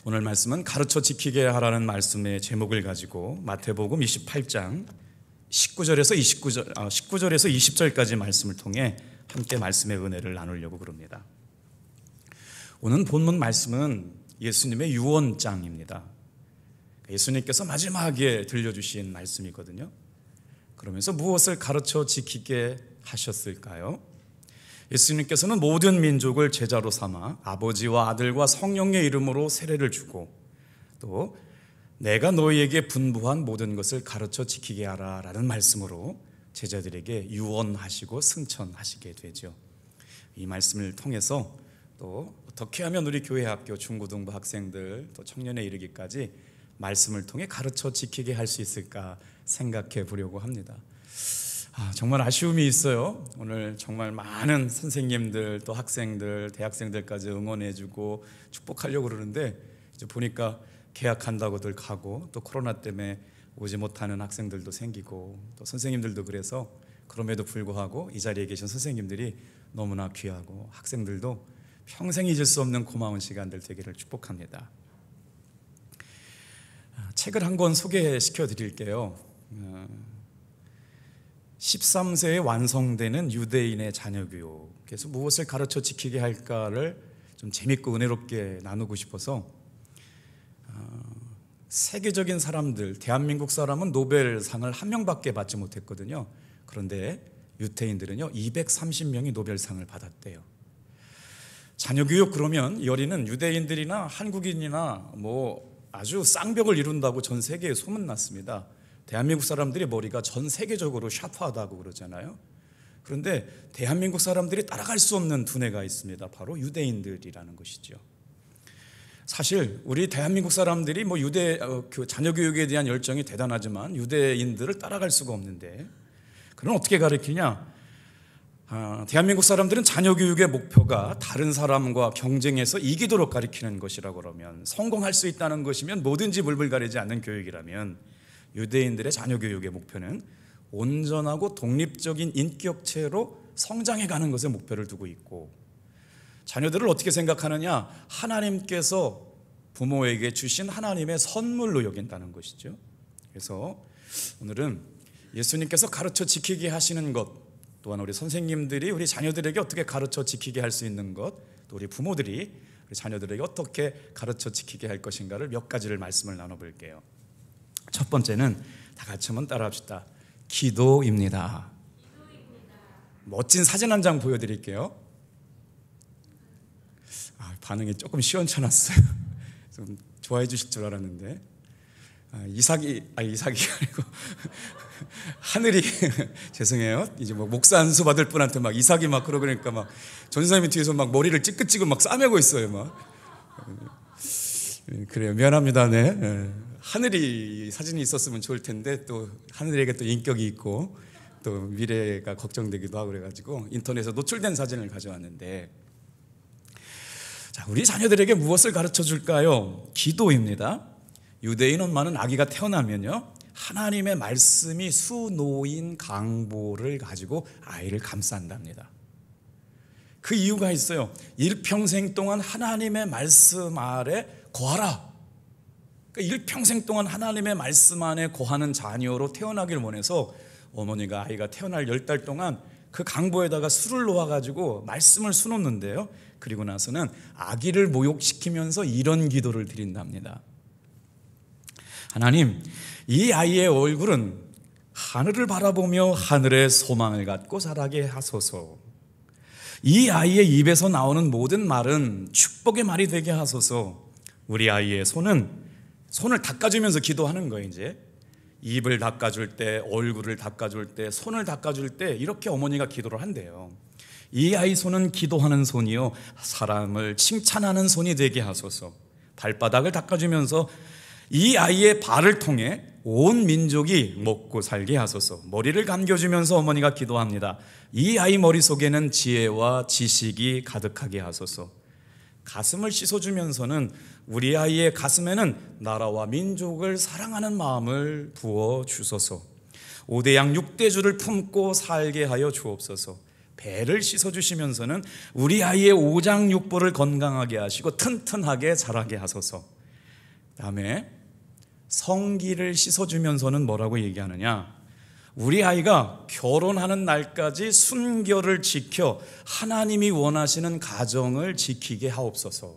오늘 말씀은 가르쳐 지키게 하라는 말씀의 제목을 가지고 마태복음 28장 19절에서 20절까지 말씀을 통해 함께 말씀의 은혜를 나누려고 그럽니다. 오늘 본문 말씀은 예수님의 유언장입니다. 예수님께서 마지막에 들려주신 말씀이거든요. 그러면서 무엇을 가르쳐 지키게 하셨을까요? 예수님께서는 모든 민족을 제자로 삼아 아버지와 아들과 성령의 이름으로 세례를 주고 또 내가 너희에게 분부한 모든 것을 가르쳐 지키게 하라 라는 말씀으로 제자들에게 유언하시고 승천하시게 되죠. 이 말씀을 통해서 또 어떻게 하면 우리 교회 학교 중고등부 학생들 또 청년에 이르기까지 말씀을 통해 가르쳐 지키게 할 수 있을까 생각해 보려고 합니다. 정말 아쉬움이 있어요. 오늘 정말 많은 선생님들 또 학생들, 대학생들까지 응원해주고 축복하려고 그러는데 이제 보니까 개학한다고들 가고 또 코로나 때문에 오지 못하는 학생들도 생기고 또 선생님들도 그래서 그럼에도 불구하고 이 자리에 계신 선생님들이 너무나 귀하고 학생들도 평생 잊을 수 없는 고마운 시간들 되기를 축복합니다. 책을 한 권 소개시켜 드릴게요. 13세에 완성되는 유대인의 자녀교육, 그래서 무엇을 가르쳐 지키게 할까를 좀 재밌고 은혜롭게 나누고 싶어서 세계적인 사람들, 대한민국 사람은 노벨상을 한 명밖에 받지 못했거든요. 그런데 유태인들은요 230명이 노벨상을 받았대요. 자녀교육 그러면 열이는 유대인들이나 한국인이나 아주 쌍벽을 이룬다고 전 세계에 소문났습니다. 대한민국 사람들이 머리가 전 세계적으로 샤프하다고 그러잖아요. 그런데 대한민국 사람들이 따라갈 수 없는 두뇌가 있습니다. 바로 유대인들이라는 것이죠. 사실 우리 대한민국 사람들이 자녀 교육에 대한 열정이 대단하지만 유대인들을 따라갈 수가 없는데, 그럼 어떻게 가르치냐? 대한민국 사람들은 자녀 교육의 목표가 다른 사람과 경쟁해서 이기도록 가르치는 것이라고 그러면, 성공할 수 있다는 것이면 뭐든지 물불 가리지 않는 교육이라면, 유대인들의 자녀 교육의 목표는 온전하고 독립적인 인격체로 성장해가는 것에 목표를 두고 있고, 자녀들을 어떻게 생각하느냐? 하나님께서 부모에게 주신 하나님의 선물로 여긴다는 것이죠. 그래서 오늘은 예수님께서 가르쳐 지키게 하시는 것, 또한 우리 선생님들이 우리 자녀들에게 어떻게 가르쳐 지키게 할 수 있는 것, 또 우리 부모들이 우리 자녀들에게 어떻게 가르쳐 지키게 할 것인가를 몇 가지를 말씀을 나눠볼게요. 첫 번째는 다 같이 한번 따라합시다. 기도입니다. 멋진 사진 한 장 보여드릴게요. 반응이 조금 시원찮았어요. 좀 좋아해 주실 줄 알았는데, 이삭이 아니고 하늘이 죄송해요. 이제 목사 안수 받을 분한테 이삭이 그러고 그러니까 전사님이 뒤에서 머리를 찌긋찌긋 싸매고 있어요. 그래요. 미안합니다. 네. 하늘이 사진이 있었으면 좋을 텐데 또 하늘에게 또 인격이 있고 또 미래가 걱정되기도 하고 그래가지고 인터넷에 노출된 사진을 가져왔는데, 자, 우리 자녀들에게 무엇을 가르쳐 줄까요? 기도입니다. 유대인 엄마는 아기가 태어나면요 하나님의 말씀이 수놓인 강보를 가지고 아이를 감싼답니다. 그 이유가 있어요. 일평생 동안 하나님의 말씀 아래 거하라. 일평생 동안 하나님의 말씀 안에 거하는 자녀로 태어나길 원해서 어머니가 아이가 태어날 10달 동안 그 강보에다가 술을 놓아가지고 말씀을 수놓는데요, 그리고 나서는 아기를 모욕시키면서 이런 기도를 드린답니다. 하나님, 이 아이의 얼굴은 하늘을 바라보며 하늘의 소망을 갖고 자라게 하소서. 이 아이의 입에서 나오는 모든 말은 축복의 말이 되게 하소서. 우리 아이의 손을 닦아주면서 기도하는 거예요. 이제 입을 닦아줄 때, 얼굴을 닦아줄 때, 손을 닦아줄 때 이렇게 어머니가 기도를 한대요. 이 아이 손은 기도하는 손이요 사람을 칭찬하는 손이 되게 하소서. 발바닥을 닦아주면서 이 아이의 발을 통해 온 민족이 먹고 살게 하소서. 머리를 감겨주면서 어머니가 기도합니다. 이 아이 머릿속에는 지혜와 지식이 가득하게 하소서. 가슴을 씻어주면서는 우리 아이의 가슴에는 나라와 민족을 사랑하는 마음을 부어주소서. 5대 양 6대 주를 품고 살게 하여 주옵소서. 배를 씻어주시면서는 우리 아이의 오장육부를 건강하게 하시고 튼튼하게 자라게 하소서. 다음에 성기를 씻어주면서는 뭐라고 얘기하느냐? 우리 아이가 결혼하는 날까지 순결을 지켜 하나님이 원하시는 가정을 지키게 하옵소서.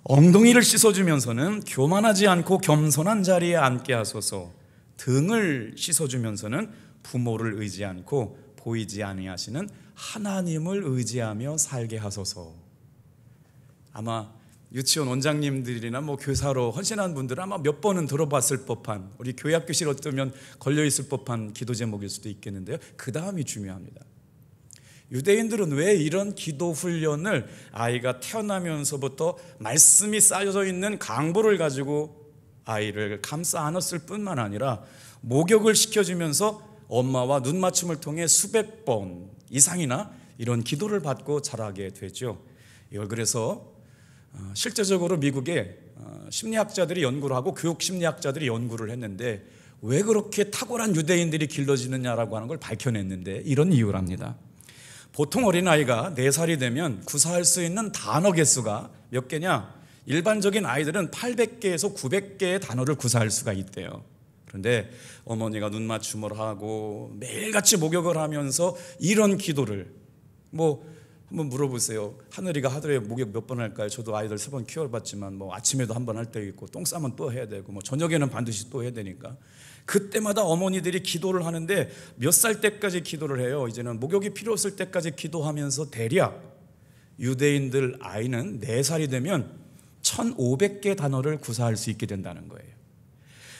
엉덩이를 씻어주면서는 교만하지 않고 겸손한 자리에 앉게 하소서. 등을 씻어주면서는 부모를 의지 않고 보이지 아니하시는 하나님을 의지하며 살게 하소서. 아마 유치원 원장님들이나 교사로 헌신한 분들은 아마 몇 번은 들어봤을 법한, 우리 교회학교실 어쩌면 걸려있을 법한 기도 제목일 수도 있겠는데요, 그 다음이 중요합니다. 유대인들은 왜 이런 기도 훈련을 아이가 태어나면서부터 말씀이 쌓여져 있는 강보를 가지고 아이를 감싸 안았을 뿐만 아니라 목욕을 시켜주면서 엄마와 눈 맞춤을 통해 수백 번 이상이나 이런 기도를 받고 자라게 되죠. 이걸 그래서 실제적으로 미국의 심리학자들이 연구를 하고 교육심리학자들이 연구를 했는데, 왜 그렇게 탁월한 유대인들이 길러지느냐라고 하는 걸 밝혀냈는데 이런 이유랍니다. 보통 어린아이가 4살이 되면 구사할 수 있는 단어 개수가 몇 개냐? 일반적인 아이들은 800개에서 900개의 단어를 구사할 수가 있대요. 그런데 어머니가 눈 맞춤을 하고 매일같이 목욕을 하면서 이런 기도를, 한번 물어보세요. 하늘이가 하루에 목욕 몇 번 할까요? 저도 아이들 3번 키워봤지만 아침에도 한 번 할 때 있고, 똥 싸면 또 해야 되고, 저녁에는 반드시 또 해야 되니까 그때마다 어머니들이 기도를 하는데 몇 살 때까지 기도를 해요? 이제는 목욕이 필요 없을 때까지 기도하면서 대략 유대인들 아이는 4살이 되면 1500개 단어를 구사할 수 있게 된다는 거예요.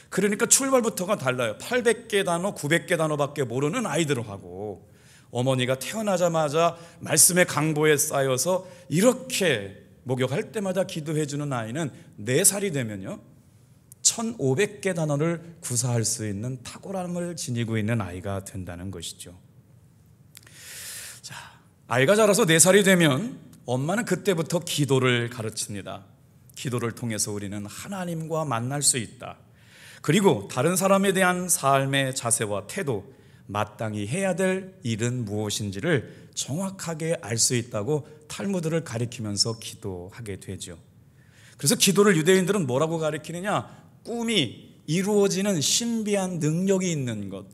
그러니까 출발부터가 달라요. 800개 단어, 900개 단어밖에 모르는 아이들하고 어머니가 태어나자마자 말씀의 강보에 쌓여서 이렇게 목욕할 때마다 기도해 주는 아이는 4살이 되면요 1500개 단어를 구사할 수 있는 탁월함을 지니고 있는 아이가 된다는 것이죠. 자, 아이가 자라서 4살이 되면 엄마는 그때부터 기도를 가르칩니다. 기도를 통해서 우리는 하나님과 만날 수 있다. 그리고 다른 사람에 대한 삶의 자세와 태도, 마땅히 해야 될 일은 무엇인지를 정확하게 알 수 있다고 탈무드를 가리키면서 기도하게 되죠. 그래서 기도를 유대인들은 뭐라고 가리키느냐? 꿈이 이루어지는 신비한 능력이 있는 것,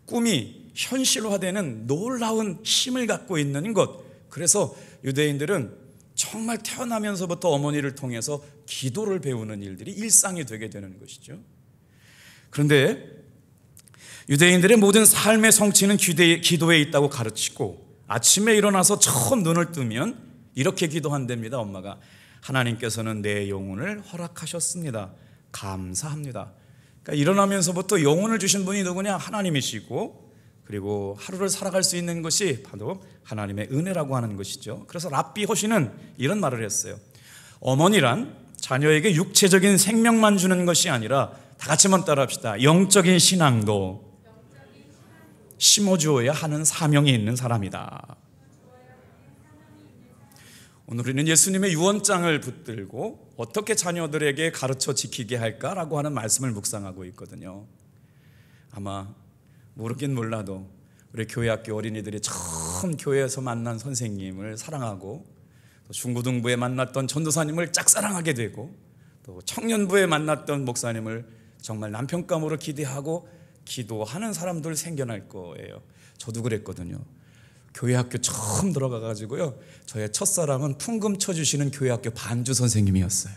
꿈이 현실화되는 놀라운 힘을 갖고 있는 것. 그래서 유대인들은 정말 태어나면서부터 어머니를 통해서 기도를 배우는 일들이 일상이 되게 되는 것이죠. 그런데 유대인들의 모든 삶의 성취는 기도에 있다고 가르치고, 아침에 일어나서 처음 눈을 뜨면 이렇게 기도한답니다. 엄마가, 하나님께서는 내 영혼을 허락하셨습니다. 감사합니다. 그러니까 일어나면서부터 영혼을 주신 분이 누구냐? 하나님이시고, 그리고 하루를 살아갈 수 있는 것이 바로 하나님의 은혜라고 하는 것이죠. 그래서 랍비 호시는 이런 말을 했어요. 어머니란 자녀에게 육체적인 생명만 주는 것이 아니라, 다 같이 한번 따라합시다. 영적인 신앙도 심어주어야 하는 사명이 있는 사람이다. 오늘 우리는 예수님의 유언장을 붙들고 어떻게 자녀들에게 가르쳐 지키게 할까라고 하는 말씀을 묵상하고 있거든요. 아마 모르긴 몰라도 우리 교회학교 어린이들이 처음 교회에서 만난 선생님을 사랑하고, 또 중고등부에 만났던 전도사님을 짝사랑하게 되고, 또 청년부에 만났던 목사님을 정말 남편감으로 기대하고 기도하는 사람들 생겨날 거예요. 저도 그랬거든요. 교회학교 처음 들어가가지고요, 저의 첫사랑은 풍금 쳐주시는 교회학교 반주 선생님이었어요.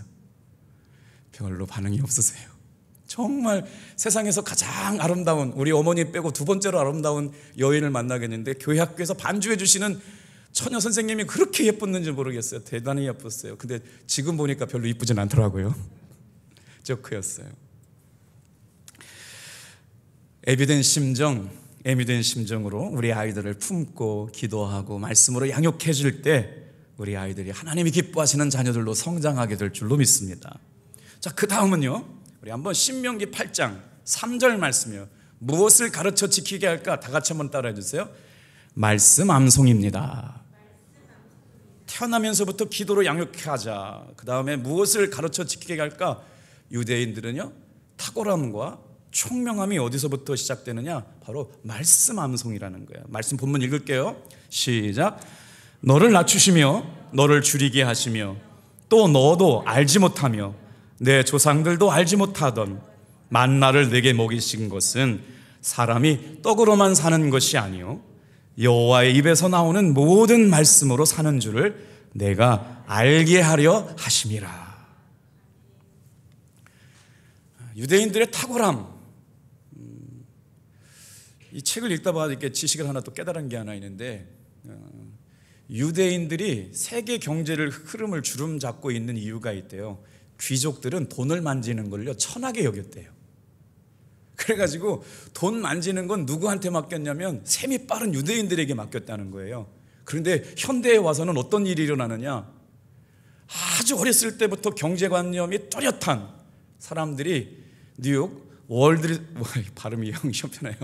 별로 반응이 없으세요. 정말 세상에서 가장 아름다운, 우리 어머니 빼고 2번째로 아름다운 여인을 만나겠는데, 교회학교에서 반주해 주시는 처녀 선생님이 그렇게 예뻤는지 모르겠어요. 대단히 예뻤어요. 근데 지금 보니까 별로 이쁘진 않더라고요. 조크였어요. 애비된 심정으로 우리 아이들을 품고 기도하고 말씀으로 양육해 줄 때 우리 아이들이 하나님이 기뻐하시는 자녀들로 성장하게 될 줄로 믿습니다. 자, 그 다음은요, 우리 한번 신명기 8장 3절 말씀이요. 무엇을 가르쳐 지키게 할까? 다 같이 한번 따라해 주세요. 말씀 암송입니다. 태어나면서부터 기도로 양육하자. 그 다음에 무엇을 가르쳐 지키게 할까? 유대인들은요, 탁월함과 총명함이 어디서부터 시작되느냐? 바로 말씀 암송이라는 거예요. 말씀 본문 읽을게요. 시작. 너를 낮추시며 너를 줄이게 하시며 또 너도 알지 못하며 내 조상들도 알지 못하던 만나를 내게 먹이신 것은 사람이 떡으로만 사는 것이 아니요 여호와의 입에서 나오는 모든 말씀으로 사는 줄을 내가 알게 하려 하심이라. 유대인들의 탁월함, 이 책을 읽다 보니까 이렇게 지식을 하나 또 깨달은 게 하나 있는데, 유대인들이 세계 경제를 흐름을 주름잡고 있는 이유가 있대요. 귀족들은 돈을 만지는 걸요 천하게 여겼대요. 그래가지고 돈 만지는 건 누구한테 맡겼냐면 셈이 빠른 유대인들에게 맡겼다는 거예요. 그런데 현대에 와서는 어떤 일이 일어나느냐, 아주 어렸을 때부터 경제관념이 뚜렷한 사람들이 뉴욕 발음이 형 시원하네요.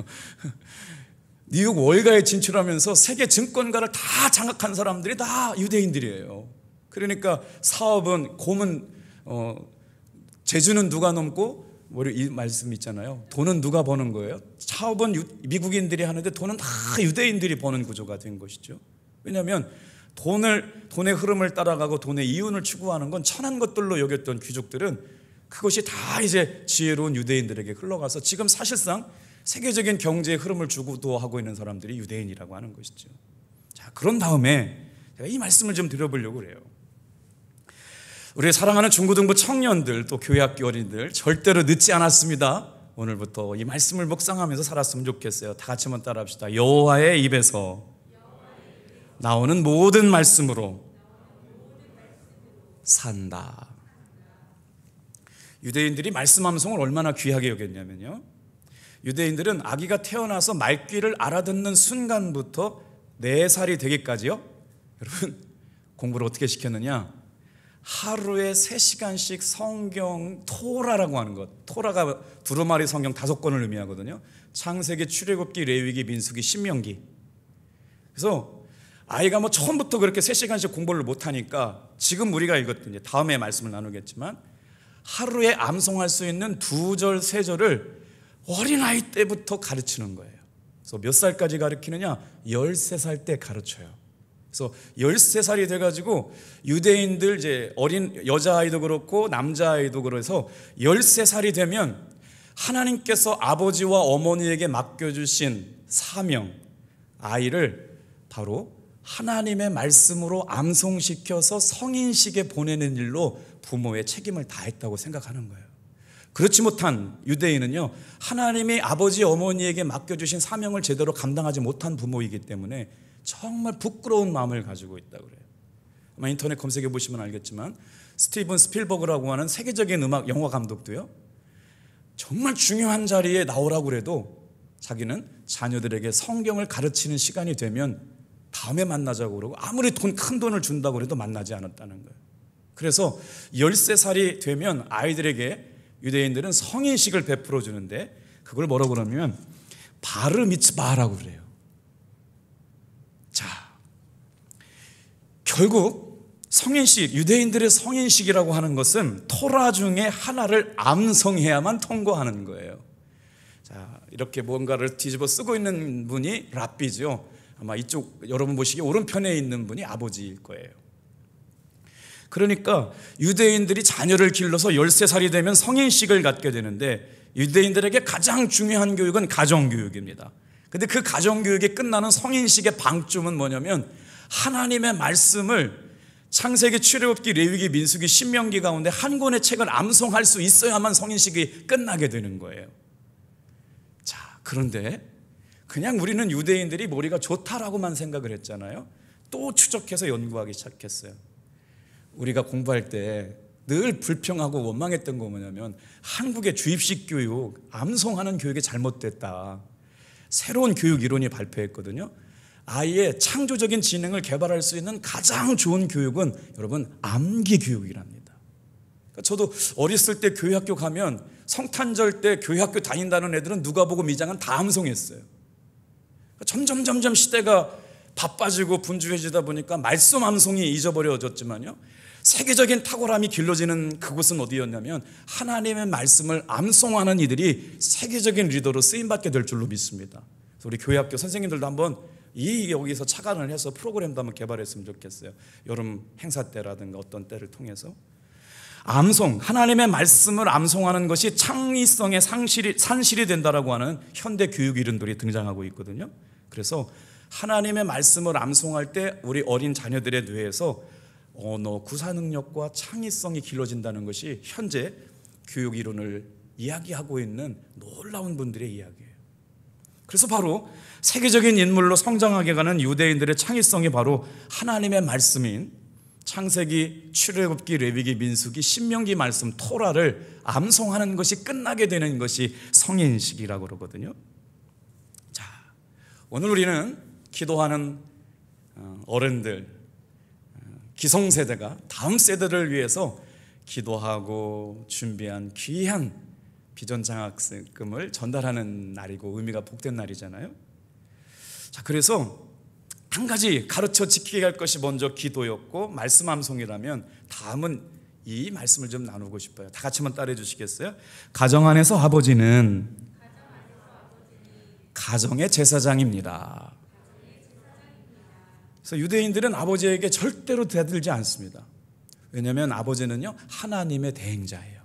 뉴욕 월가에 진출하면서 세계 증권가를 다 장악한 사람들이 다 유대인들이에요. 그러니까 사업은 곰은 제주는 누가 넘고 이 말씀 있잖아요. 돈은 누가 버는 거예요? 사업은 미국인들이 하는데 돈은 다 유대인들이 버는 구조가 된 것이죠. 왜냐하면 돈의 흐름을 따라가고 돈의 이윤을 추구하는 건 천한 것들로 여겼던 귀족들은 그것이 다 이제 지혜로운 유대인들에게 흘러가서 지금 사실상 세계적인 경제의 흐름을 주도하고 있는 사람들이 유대인이라고 하는 것이죠. 자, 그런 다음에 제가 이 말씀을 좀 드려보려고 그래요. 우리 사랑하는 중고등부 청년들, 또 교회학교 어린이들, 절대로 늦지 않았습니다. 오늘부터 이 말씀을 묵상하면서 살았으면 좋겠어요. 다 같이 한번 따라합시다. 여호와의 입에서 나오는 모든 말씀으로 산다. 유대인들이 말씀 함성을 얼마나 귀하게 여겼냐면요, 유대인들은 아기가 태어나서 말귀를 알아듣는 순간부터 4살이 되기까지요, 여러분 공부를 어떻게 시켰느냐, 하루에 3시간씩 성경 토라라고 하는 것, 토라가 두루마리 성경 5권을 의미하거든요. 창세기, 출애굽기, 레위기, 민수기, 신명기. 그래서 아이가 처음부터 그렇게 3시간씩 공부를 못하니까 지금 우리가 읽었던, 다음에 말씀을 나누겠지만, 하루에 암송할 수 있는 2절, 3절을 어린아이 때부터 가르치는 거예요. 그래서 몇 살까지 가르치느냐? 13살 때 가르쳐요. 그래서 13살이 돼가지고 유대인들 이제 어린 여자아이도 그렇고 남자아이도 그래서 13살이 되면 하나님께서 아버지와 어머니에게 맡겨주신 사명, 아이를 바로 하나님의 말씀으로 암송시켜서 성인식에 보내는 일로 부모의 책임을 다했다고 생각하는 거예요. 그렇지 못한 유대인은요, 하나님이 아버지 어머니에게 맡겨주신 사명을 제대로 감당하지 못한 부모이기 때문에 정말 부끄러운 마음을 가지고 있다고 그래요. 아마 인터넷 검색해 보시면 알겠지만 스티븐 스필버그라고 하는 세계적인 영화 감독도요, 정말 중요한 자리에 나오라고 그래도 자기는 자녀들에게 성경을 가르치는 시간이 되면 다음에 만나자고 그러고 아무리 큰 돈을 준다고 해도 만나지 않았다는 거예요. 그래서 13살이 되면 아이들에게 유대인들은 성인식을 베풀어 주는데 그걸 뭐라고 그러면 바르 미츠바라고 그래요. 자, 결국 성인식, 유대인들의 성인식이라고 하는 것은 토라 중에 하나를 암송해야만 통과하는 거예요. 자, 이렇게 뭔가를 뒤집어 쓰고 있는 분이 랍비죠. 아마 이쪽 여러분 보시기에 오른편에 있는 분이 아버지일 거예요. 그러니까 유대인들이 자녀를 길러서 13살이 되면 성인식을 갖게 되는데 유대인들에게 가장 중요한 교육은 가정교육입니다. 근데 그 가정교육이 끝나는 성인식의 방점은 뭐냐면 하나님의 말씀을 창세기, 출애굽기, 레위기, 민수기, 신명기 가운데 한 권의 책을 암송할 수 있어야만 성인식이 끝나게 되는 거예요. 자, 그런데 그냥 우리는 유대인들이 머리가 좋다라고만 생각을 했잖아요. 또 추적해서 연구하기 시작했어요. 우리가 공부할 때 늘 불평하고 원망했던 거 뭐냐면 한국의 주입식 교육, 암송하는 교육이 잘못됐다. 새로운 교육 이론이 발표했거든요. 아이의 창조적인 지능을 개발할 수 있는 가장 좋은 교육은 여러분 암기 교육이랍니다. 그러니까 저도 어렸을 때 교회학교 가면 성탄절 때 교회학교 다닌다는 애들은 누가복음 2장은 다 암송했어요. 점점 시대가 바빠지고 분주해지다 보니까 말씀 암송이 잊어버려졌지만요, 세계적인 탁월함이 길러지는 그곳은 어디였냐면 하나님의 말씀을 암송하는 이들이 세계적인 리더로 쓰임받게 될 줄로 믿습니다. 그래서 우리 교회학교 선생님들도 한번 여기서 착안을 해서 프로그램도 한번 개발했으면 좋겠어요. 여름 행사 때라든가 어떤 때를 통해서 암송, 하나님의 말씀을 암송하는 것이 창의성의 산실이 된다라고 하는 현대 교육 이론들이 등장하고 있거든요. 그래서 하나님의 말씀을 암송할 때 우리 어린 자녀들의 뇌에서 언어, 구사 능력과 창의성이 길러진다는 것이 현재 교육 이론을 이야기하고 있는 놀라운 분들의 이야기예요. 그래서 바로 세계적인 인물로 성장하게 가는 유대인들의 창의성이 바로 하나님의 말씀인 창세기, 출애굽기, 레위기, 민수기, 신명기 말씀 토라를 암송하는 것이 끝나게 되는 것이 성인식이라고 그러거든요. 자, 오늘 우리는 기도하는 어른들, 기성세대가 다음 세대를 위해서 기도하고 준비한 귀한 비전장학금을 전달하는 날이고 의미가 복된 날이잖아요. 자, 그래서 한 가지 가르쳐 지키게 할 것이 먼저 기도였고 말씀 암송이라면 다음은 이 말씀을 좀 나누고 싶어요. 다 같이 한번 따라해 주시겠어요? 가정 안에서 아버지는 가정의 제사장입니다. 그래서 유대인들은 아버지에게 절대로 대들지 않습니다. 왜냐하면 아버지는요 하나님의 대행자예요.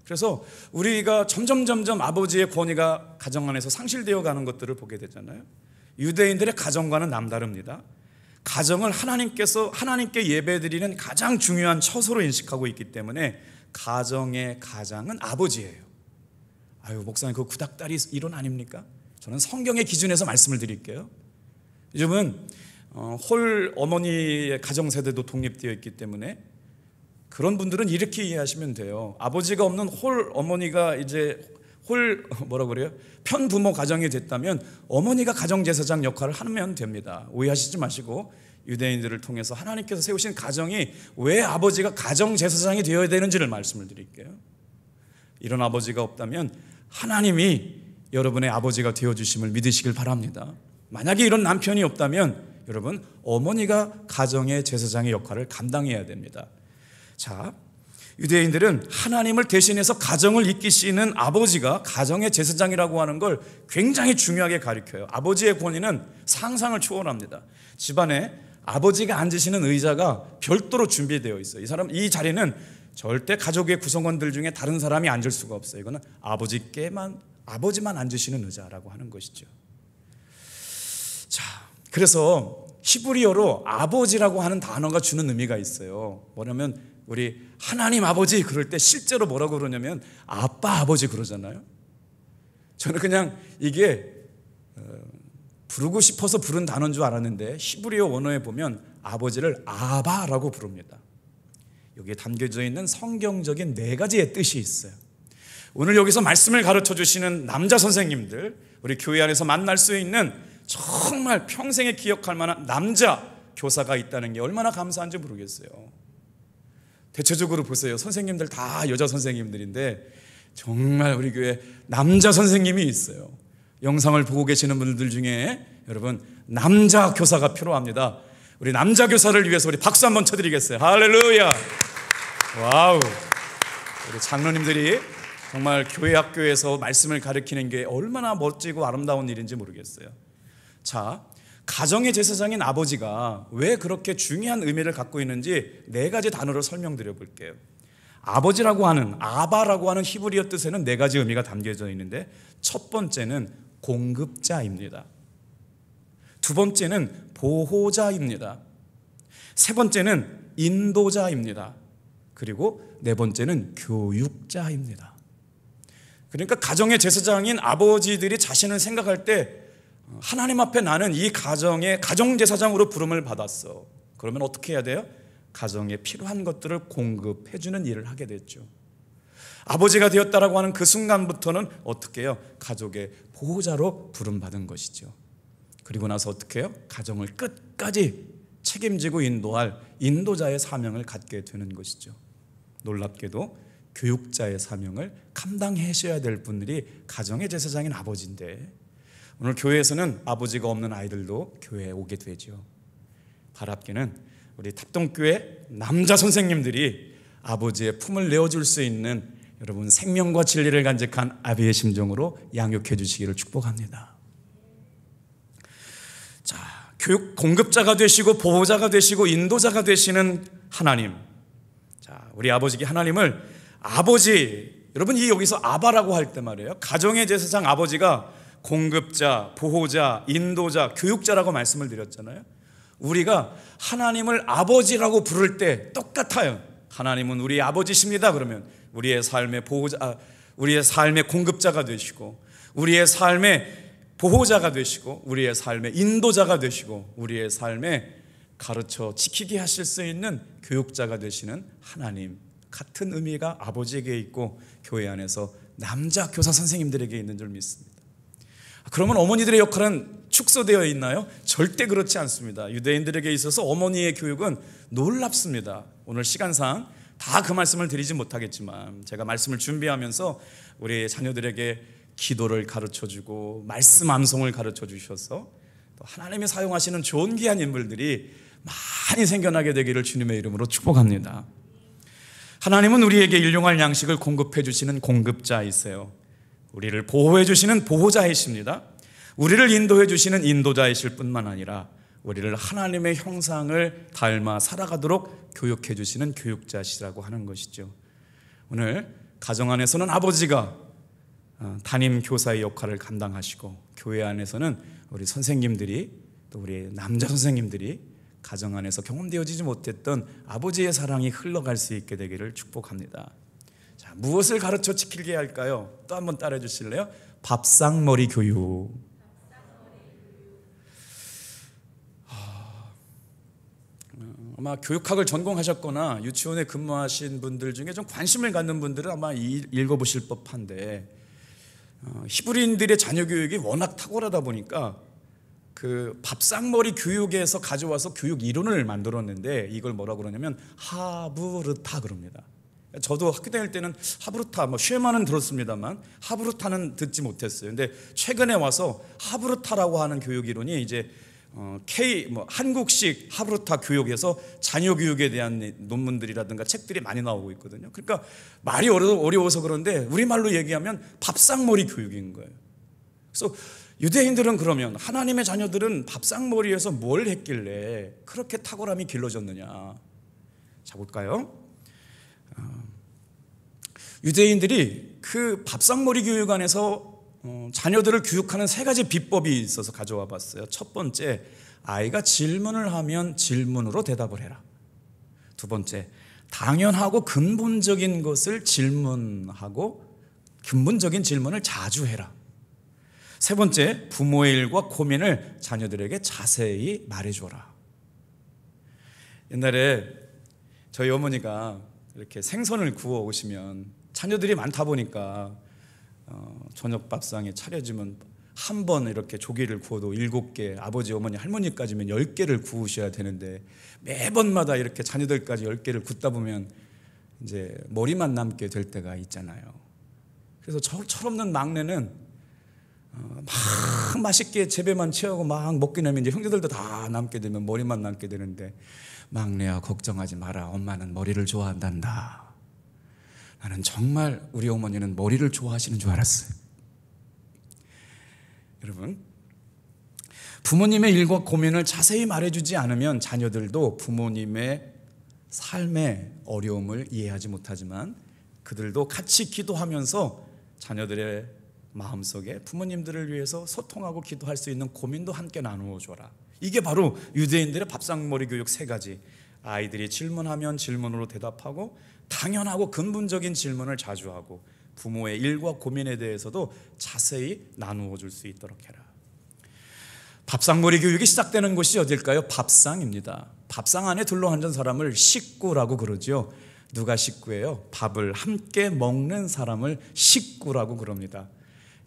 그래서 우리가 점점 아버지의 권위가 가정 안에서 상실되어 가는 것들을 보게 되잖아요. 유대인들의 가정과는 남다릅니다. 가정을 하나님께 예배드리는 가장 중요한 처소로 인식하고 있기 때문에 가정의 가장은 아버지예요. 아유, 목사님 그거 구닥다리 이론 아닙니까? 저는 성경의 기준에서 말씀을 드릴게요. 요즘은 홀 어머니의 가정 세대도 독립되어 있기 때문에 그런 분들은 이렇게 이해하시면 돼요. 아버지가 없는 홀 어머니가 이제 편부모 가정이 됐다면 어머니가 가정제사장 역할을 하면 됩니다. 오해하시지 마시고 유대인들을 통해서 하나님께서 세우신 가정이 왜 아버지가 가정제사장이 되어야 되는지를 말씀을 드릴게요. 이런 아버지가 없다면 하나님이 여러분의 아버지가 되어주심을 믿으시길 바랍니다. 만약에 이런 남편이 없다면 여러분 어머니가 가정의 제사장의 역할을 감당해야 됩니다. 자, 유대인들은 하나님을 대신해서 가정을 이끄시는 아버지가 가정의 제사장이라고 하는 걸 굉장히 중요하게 가르쳐요. 아버지의 권위는 상상을 초월합니다. 집안에 아버지가 앉으시는 의자가 별도로 준비되어 있어요. 이 자리는 절대 가족의 구성원들 중에 다른 사람이 앉을 수가 없어요. 이거는 아버지만 앉으시는 의자라고 하는 것이죠. 자, 그래서 히브리어로 아버지라고 하는 단어가 주는 의미가 있어요. 뭐냐면 우리 하나님 아버지 그럴 때 실제로 뭐라고 그러냐면 아빠 아버지 그러잖아요. 저는 그냥 이게 부르고 싶어서 부른 단어인 줄 알았는데 히브리어 원어에 보면 아버지를 아바라고 부릅니다. 여기에 담겨져 있는 성경적인 4가지의 뜻이 있어요. 오늘 여기서 말씀을 가르쳐 주시는 남자 선생님들, 우리 교회 안에서 만날 수 있는 정말 평생에 기억할 만한 남자 교사가 있다는 게 얼마나 감사한지 모르겠어요. 대체적으로 보세요. 선생님들 다 여자 선생님들인데 정말 우리 교회 남자 선생님이 있어요. 영상을 보고 계시는 분들 중에 여러분 남자 교사가 필요합니다. 우리 남자 교사를 위해서 우리 박수 한번 쳐드리겠어요. 할렐루야. 와우. 우리 장로님들이 정말 교회 학교에서 말씀을 가르치는 게 얼마나 멋지고 아름다운 일인지 모르겠어요. 자, 가정의 제사장인 아버지가 왜 그렇게 중요한 의미를 갖고 있는지 4가지 단어로 설명드려 볼게요. 아버지라고 하는 아바라고 하는 히브리어 뜻에는 4가지 의미가 담겨져 있는데 첫 번째는 공급자입니다. 두 번째는 보호자입니다. 세 번째는 인도자입니다. 그리고 4번째는 교육자입니다. 그러니까 가정의 제사장인 아버지들이 자신을 생각할 때 하나님 앞에 나는 이 가정의 가정제사장으로 부름을 받았어. 그러면 어떻게 해야 돼요? 가정에 필요한 것들을 공급해주는 일을 하게 됐죠. 아버지가 되었다라고 하는 그 순간부터는 어떻게 해요? 가족의 보호자로 부름받은 것이죠. 그리고 나서 어떻게 해요? 가정을 끝까지 책임지고 인도할 인도자의 사명을 갖게 되는 것이죠. 놀랍게도 교육자의 사명을 감당하셔야 될 분들이 가정의 제사장인 아버지인데 오늘 교회에서는 아버지가 없는 아이들도 교회에 오게 되죠. 바랍게는 우리 탑동교회 남자 선생님들이 아버지의 품을 내어줄 수 있는 여러분 생명과 진리를 간직한 아비의 심정으로 양육해 주시기를 축복합니다. 자, 교육 공급자가 되시고 보호자가 되시고 인도자가 되시는 하나님. 자, 우리 아버지께 하나님을 아버지, 여러분 이 여기서 아바라고 할 때 말이에요, 가정의 제사장 아버지가 공급자, 보호자, 인도자, 교육자라고 말씀을 드렸잖아요. 우리가 하나님을 아버지라고 부를 때 똑같아요. 하나님은 우리의 아버지십니다. 그러면 우리의 삶의 보호자, 우리의 삶의 공급자가 되시고, 우리의 삶의 보호자가 되시고, 우리의 삶의 인도자가 되시고, 우리의 삶에 가르쳐 지키게 하실 수 있는 교육자가 되시는 하나님, 같은 의미가 아버지에게 있고 교회 안에서 남자 교사 선생님들에게 있는 줄 믿습니다. 그러면 어머니들의 역할은 축소되어 있나요? 절대 그렇지 않습니다. 유대인들에게 있어서 어머니의 교육은 놀랍습니다. 오늘 시간상 다 그 말씀을 드리지 못하겠지만, 제가 말씀을 준비하면서 우리 자녀들에게 기도를 가르쳐주고 말씀 암송을 가르쳐주셔서 또 하나님이 사용하시는 좋은 귀한 인물들이 많이 생겨나게 되기를 주님의 이름으로 축복합니다. 하나님은 우리에게 일용할 양식을 공급해 주시는 공급자이세요. 우리를 보호해 주시는 보호자이십니다. 우리를 인도해 주시는 인도자이실 뿐만 아니라 우리를 하나님의 형상을 닮아 살아가도록 교육해 주시는 교육자시라고 하는 것이죠. 오늘 가정 안에서는 아버지가 담임 교사의 역할을 감당하시고, 교회 안에서는 우리 선생님들이, 또 우리 남자 선생님들이 가정 안에서 경험되어지지 못했던 아버지의 사랑이 흘러갈 수 있게 되기를 축복합니다. 자, 무엇을 가르쳐 지키게 할까요? 또 한번 따라해 주실래요? 밥상머리 교육. 아마 교육학을 전공하셨거나 유치원에 근무하신 분들 중에 좀 관심을 갖는 분들은 아마 읽어보실 법한데, 히브리인들의 자녀 교육이 워낙 탁월하다 보니까 그 밥상머리 교육에서 가져와서 교육 이론을 만들었는데, 이걸 뭐라고 그러냐면 하브르타 그럽니다. 저도 학교 다닐 때는 하브르타, 쉐마는 들었습니다만 하브르타는 듣지 못했어요. 근데 최근에 와서 하브르타라고 하는 교육 이론이 이제 한국식 하브르타 교육에서 자녀 교육에 대한 논문들이라든가 책들이 많이 나오고 있거든요. 그러니까 말이 어려워서 그런데 우리말로 얘기하면 밥상머리 교육인 거예요. 그래서 유대인들은 그러면 하나님의 자녀들은 밥상머리에서 뭘 했길래 그렇게 탁월함이 길러졌느냐. 자, 볼까요? 유대인들이 그 밥상머리 교육 안에서 자녀들을 교육하는 세 가지 비법이 있어서 가져와 봤어요. 첫 번째, 아이가 질문을 하면 질문으로 대답을 해라. 두 번째, 당연하고 근본적인 것을 질문하고 근본적인 질문을 자주 해라. 세 번째, 부모의 일과 고민을 자녀들에게 자세히 말해줘라. 옛날에 저희 어머니가 이렇게 생선을 구워 오시면 자녀들이 많다 보니까 저녁 밥상에 차려지면 한 번 이렇게 조개를 구워도 7개, 아버지, 어머니, 할머니까지면 10개를 구우셔야 되는데 매번마다 이렇게 자녀들까지 10개를 굽다 보면 이제 머리만 남게 될 때가 있잖아요. 그래서 철없는 막내는 막 맛있게 재배만 채우고 막 먹게 되면 이제 형제들도 다 남게 되면 머리만 남게 되는데, 막내야 걱정하지 마라, 엄마는 머리를 좋아한단다. 나는 정말 우리 어머니는 머리를 좋아하시는 줄 알았어요. 여러분, 부모님의 일과 고민을 자세히 말해주지 않으면 자녀들도 부모님의 삶의 어려움을 이해하지 못하지만 그들도 같이 기도하면서 자녀들의 마음속에 부모님들을 위해서 소통하고 기도할 수 있는 고민도 함께 나누어 줘라. 이게 바로 유대인들의 밥상머리 교육 세 가지. 아이들이 질문하면 질문으로 대답하고, 당연하고 근본적인 질문을 자주 하고, 부모의 일과 고민에 대해서도 자세히 나누어 줄 수 있도록 해라. 밥상머리 교육이 시작되는 곳이 어딜까요? 밥상입니다. 밥상 안에 둘러앉은 사람을 식구라고 그러죠. 누가 식구예요? 밥을 함께 먹는 사람을 식구라고 그럽니다.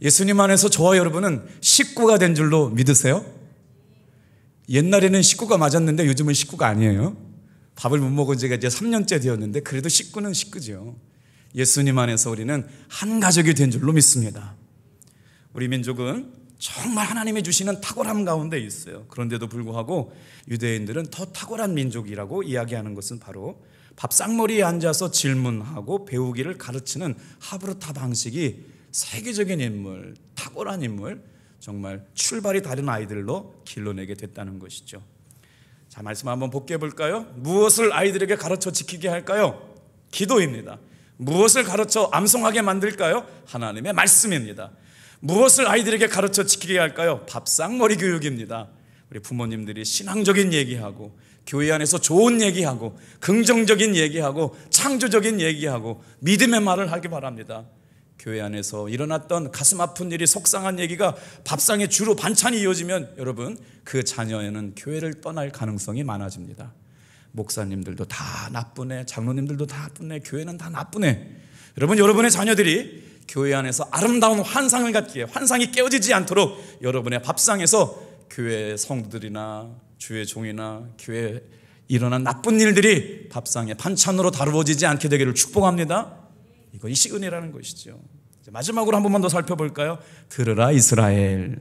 예수님 안에서 저와 여러분은 식구가 된 줄로 믿으세요? 옛날에는 식구가 맞았는데 요즘은 식구가 아니에요. 밥을 못 먹은 지가 이제 3년째 되었는데 그래도 식구는 식구죠. 예수님 안에서 우리는 한 가족이 된 줄로 믿습니다. 우리 민족은 정말 하나님이 주시는 탁월함 가운데 있어요. 그런데도 불구하고 유대인들은 더 탁월한 민족이라고 이야기하는 것은 바로 밥상머리에 앉아서 질문하고 배우기를 가르치는 하브르타 방식이 세계적인 인물, 탁월한 인물, 정말 출발이 다른 아이들로 길러내게 됐다는 것이죠. 자, 말씀 한번 복귀해 볼까요? 무엇을 아이들에게 가르쳐 지키게 할까요? 기도입니다. 무엇을 가르쳐 암송하게 만들까요? 하나님의 말씀입니다. 무엇을 아이들에게 가르쳐 지키게 할까요? 밥상머리 교육입니다. 우리 부모님들이 신앙적인 얘기하고 교회 안에서 좋은 얘기하고 긍정적인 얘기하고 창조적인 얘기하고 믿음의 말을 하기 바랍니다. 교회 안에서 일어났던 가슴 아픈 일이 속상한 얘기가 밥상에 주로 반찬이 이어지면 여러분 그 자녀에는 교회를 떠날 가능성이 많아집니다. 목사님들도 다 나쁘네, 장로님들도 다 나쁘네, 교회는 다 나쁘네. 여러분, 여러분의 자녀들이 교회 안에서 아름다운 환상을 갖기에, 환상이 깨어지지 않도록 여러분의 밥상에서 교회 성도들이나 주의 종이나 교회에 일어난 나쁜 일들이 밥상에 반찬으로 다루어지지 않게 되기를 축복합니다. 이것이 은혜라는 것이죠. 마지막으로 한 번만 더 살펴볼까요? 들으라 이스라엘.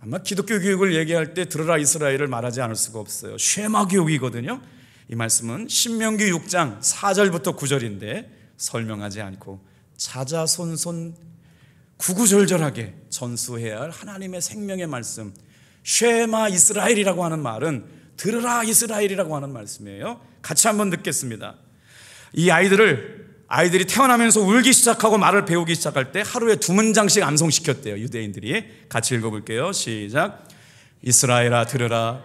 아마 기독교 교육을 얘기할 때 들으라 이스라엘을 말하지 않을 수가 없어요. 쉐마 교육이거든요. 이 말씀은 신명기 6장 4절부터 9절인데 설명하지 않고 자자손손 구구절절하게 전수해야 할 하나님의 생명의 말씀, 쉐마 이스라엘이라고 하는 말은 들으라 이스라엘이라고 하는 말씀이에요. 같이 한번 듣겠습니다. 이 아이들이 태어나면서 울기 시작하고 말을 배우기 시작할 때 하루에 2문장씩 암송시켰대요. 유대인들이. 같이 읽어볼게요. 시작. 이스라엘아 들으라.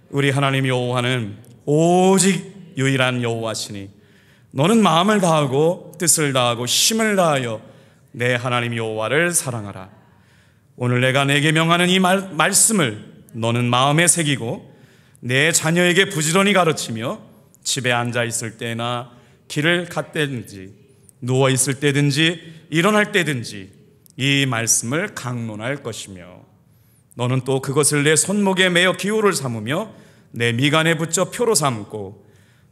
우리 하나님 여호와는 오직 유일한 여호와시니 너는 마음을 다하고 뜻을 다하고 힘을 다하여 내 하나님 여호와를 사랑하라. 오늘 내가 내게 명하는 이 말씀을 너는 마음에 새기고 내 자녀에게 부지런히 가르치며 집에 앉아 있을 때나 길을 갔든지 누워 있을 때든지 일어날 때든지 이 말씀을 강론할 것이며 너는 또 그것을 내 손목에 매어 기호를 삼으며 내 미간에 붙여 표로 삼고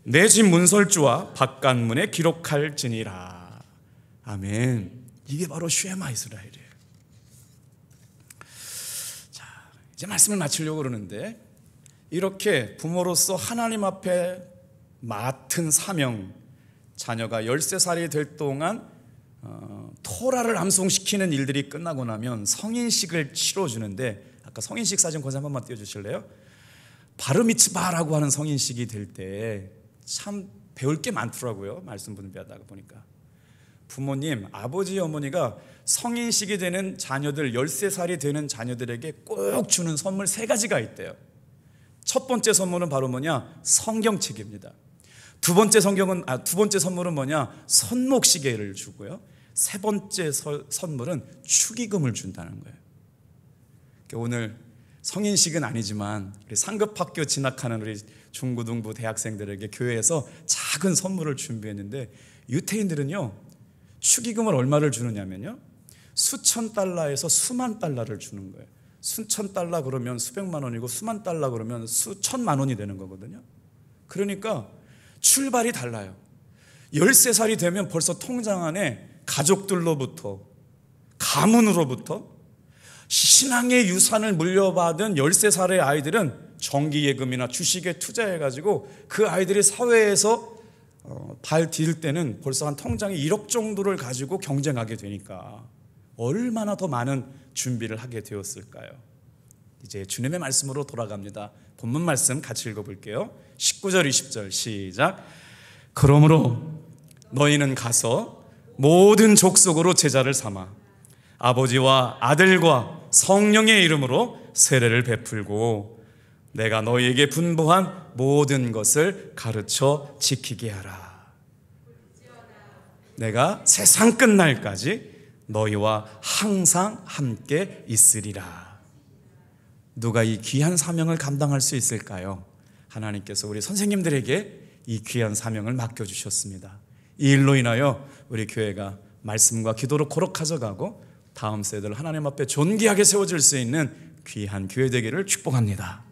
내 집 문설주와 바깥문에 기록할지니라. 아멘. 이게 바로 쉐마 이스라엘이에요. 자, 이제 말씀을 마치려고 그러는데 이렇게 부모로서 하나님 앞에 맡은 사명, 자녀가 13살이 될 동안 토라를 암송시키는 일들이 끝나고 나면 성인식을 치러주는데, 아까 성인식 사진 거기서 한 번만 띄워주실래요? 바르미츠바라고 하는 성인식이 될 때 참 배울 게 많더라고요. 말씀 분배하다가 보니까 부모님, 아버지, 어머니가 성인식이 되는 자녀들, 13살이 되는 자녀들에게 꼭 주는 선물 3가지가 있대요. 첫 번째 선물은 바로 뭐냐? 성경책입니다. 두 번째 선물은 뭐냐? 손목시계를 주고요. 세 번째 선물은 축의금을 준다는 거예요. 오늘 성인식은 아니지만 우리 상급학교 진학하는 우리 중고등부 대학생들에게 교회에서 작은 선물을 준비했는데, 유태인들은요 축의금을 얼마를 주느냐면요, 수천 달러에서 수만 달러를 주는 거예요. 수천 달러 그러면 수백만 원이고 수만 달러 그러면 수천만 원이 되는 거거든요. 그러니까 출발이 달라요. 13살이 되면 벌써 통장 안에 가족들로부터, 가문으로부터 신앙의 유산을 물려받은 13살의 아이들은 정기예금이나 주식에 투자해가지고 그 아이들이 사회에서 발 디딜 때는 벌써 한 통장에 1억 정도를 가지고 경쟁하게 되니까 얼마나 더 많은 준비를 하게 되었을까요? 이제 주님의 말씀으로 돌아갑니다. 본문 말씀 같이 읽어볼게요. 19절 20절 시작. 그러므로 너희는 가서 모든 족속으로 제자를 삼아 아버지와 아들과 성령의 이름으로 세례를 베풀고 내가 너희에게 분부한 모든 것을 가르쳐 지키게 하라. 내가 세상 끝날까지 너희와 항상 함께 있으리라. 누가 이 귀한 사명을 감당할 수 있을까요? 하나님께서 우리 선생님들에게 이 귀한 사명을 맡겨주셨습니다. 이 일로 인하여 우리 교회가 말씀과 기도로 거룩해져가고 다음 세대를 하나님 앞에 존귀하게 세워질 수 있는 귀한 교회 되기를 축복합니다.